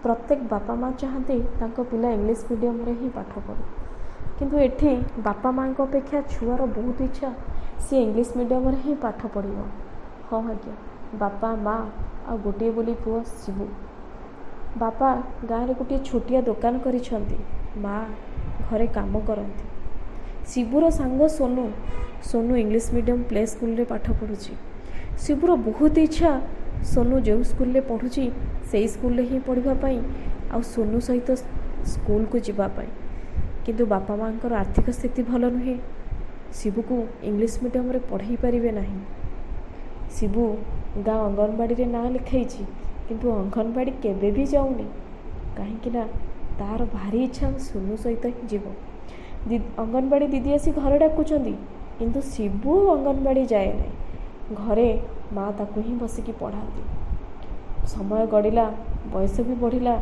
प्रत्येक बापा माँ चाहती तांको पिला इंग्लिश मीडियम रे ही पाठ पढ़ू, किंतु एठी बापा माँ अपेक्षा छुआर बहुत इच्छा सी इंग्लिश मीडियम रे ही पाठ पढ़िब। हाँ आज्ञा, बापा माँ आ गोटे बोली पुओ शिबू। बापा गाँव में गोटे छोटिया दुकान करिछंती, माँ घरे काम करती। शिबूर सांग Sonu, Sonu English medium play school रे पाठ पढ़ुची। शिबूर बहुत इच्छा सोनू जो स्कूल रे पढ़ुची से स्कूल रे ही पढ़ापी आ सोनू सहित स्कूल को जीवाई, किंतु बापा माँ आर्थिक स्थिति भल नुहे, शिबू को इंग्लिश मीडियम रे पढ़ाई पारे ना। शिबू गाँ अंगनवाड़ी रे नाँ लिखाई, किंतु अंगनवाड़ी केबे भी जाऊनी, कहीं तार भारी इच्छा सोनू सहित ही जीव। अंगनवाड़ी दीदी आसी घर डाकुचंदी, किंतु शिबू अंगनवाड़ी जाए ना, घरे माँ ताकू ही बसिकी पढ़ाती। समय गड़िला, बयस भी बढ़िला,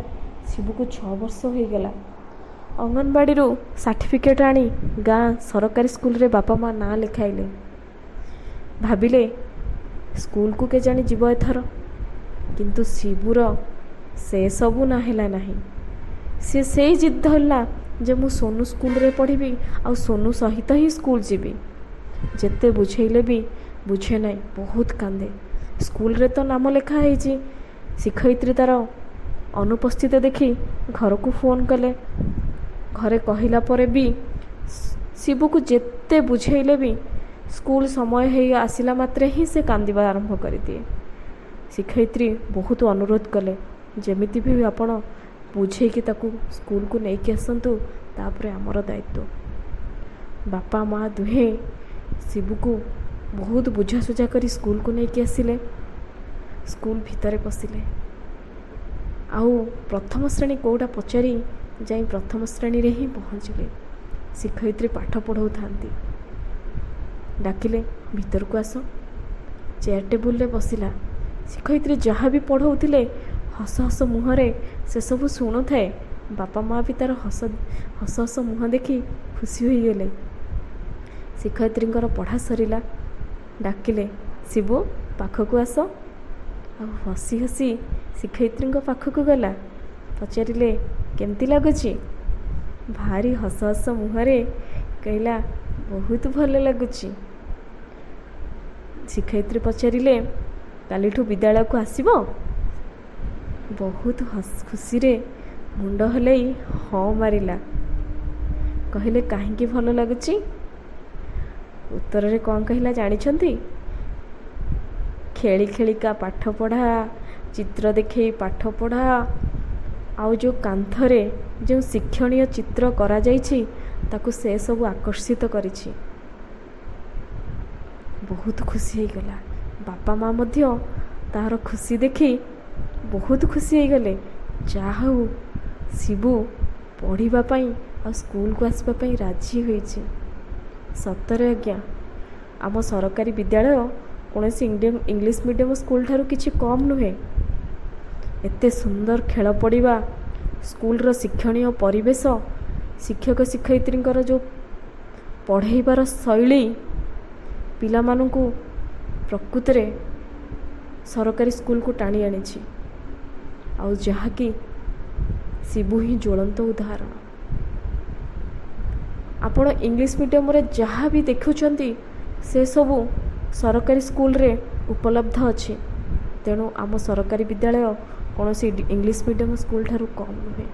शिबू को 6 वर्ष हो गला। अंगनवाड़ी सर्टिफिकेट आनी गाँ सरकारी स्कूल रे बापा माँ नाँ लिखाइले। भाविले स्कूल को के जानी जीव एथर, किंतु शिबूर से सबू ना हैला नहीं। से ही जिद धरला जे मु सोनू स्कूल रे पढ़ी आ सोनू सहित ही स्कूल जीवी। जेते बुझेले भी बुझे नहीं, बहुत कांदे। स्कूल रे तो नाम लिखा है, शिक्षयित्री तार अनुपस्थित देखी घर को फोन कले। घरे कहला परे भी शिबू को जेते बुझेले भी स्कूल समय है आसिला मात्रे ही से कांदिबा आरंभ कर दिए। शिक्षयित्री बहुत अनुरोध कले, जेमिति भी आपण बुझे कि ताकू स्कूल को लेकिन आसतु, तापर आमर दायित्व। बापा माँ दुहे शिबू को बहुत बुझासुझा करी स्कूल को लेकिन आसिले। स्कूल भितर पशिले, आउ प्रथम श्रेणी कौटा पचारि जाई प्रथम श्रेणी रे ही पहुँचले। शिक्षयित्री पाठ पढ़ाऊ थांती, डाकिले भीतर को आस। चेयर टेबुल रे बसिला। शिक्षयित्री जहाँ भी पढ़ाऊले हस हस मुहरे से सब शुणु थाए। बापा माँ भी तार हस हस मुह देखी खुशी हो गले। शिक्षयित्री पढ़ा सरिला, डाकिले शिबू पाखक आस। आ हसी हसी शिक्षयित्री पाखक गला। पचारिले केमती लगुच? भारी हस हस मुहरे कहला बहुत भल लगुच। शिक्षयित्री पचारिले कालीठू विद्यालय को आसीब? बहुत खुशी रे मुंड हलई हाँ मारिला। कहले कहीं भल लगुच? उत्तर रे कौन कहला जानिछंती? खेली खेलिका पाठ पढ़ा, चित्र देखे पाठ पढ़ा, आउ जो कांथरे जो शिक्षणीय चित्र करा जाइछि ताकू से सब आकर्षित करिछि। बहुत खुशी हो गला। बापा माँ मध्य तार खुशी देखी बहुत खुशी हो गले। जाहू शिबू पढ़ाई आ स्कूल को आसवाई राजी होइछि। सतरे आज्ञा, आम सरकारी विद्यालय कौन इंग्लिश मीडियम स्कूल ठारू किछि कम नुहे। एते सुंदर खेल पड़िबा, स्कूल शिक्षणीय परिवेश, शिक्षक शिक्षयित्री जो पढ़ाइबार शैली पिला मानू प्रकृत रे सरकारी स्कूल को टाणी आनी। आउ जहाँकि शिबू ही ज्वलंत उदाहरण। आपण इंग्लिश मीडियम रे जहाँ भी देखुचंती से सबू सरकारी स्कूल रे उपलब्ध अच्छी। तेणु आम सरकारी विद्यालय कौन इंग्लिश मीडियम स्कूल ठारू कम नुहे।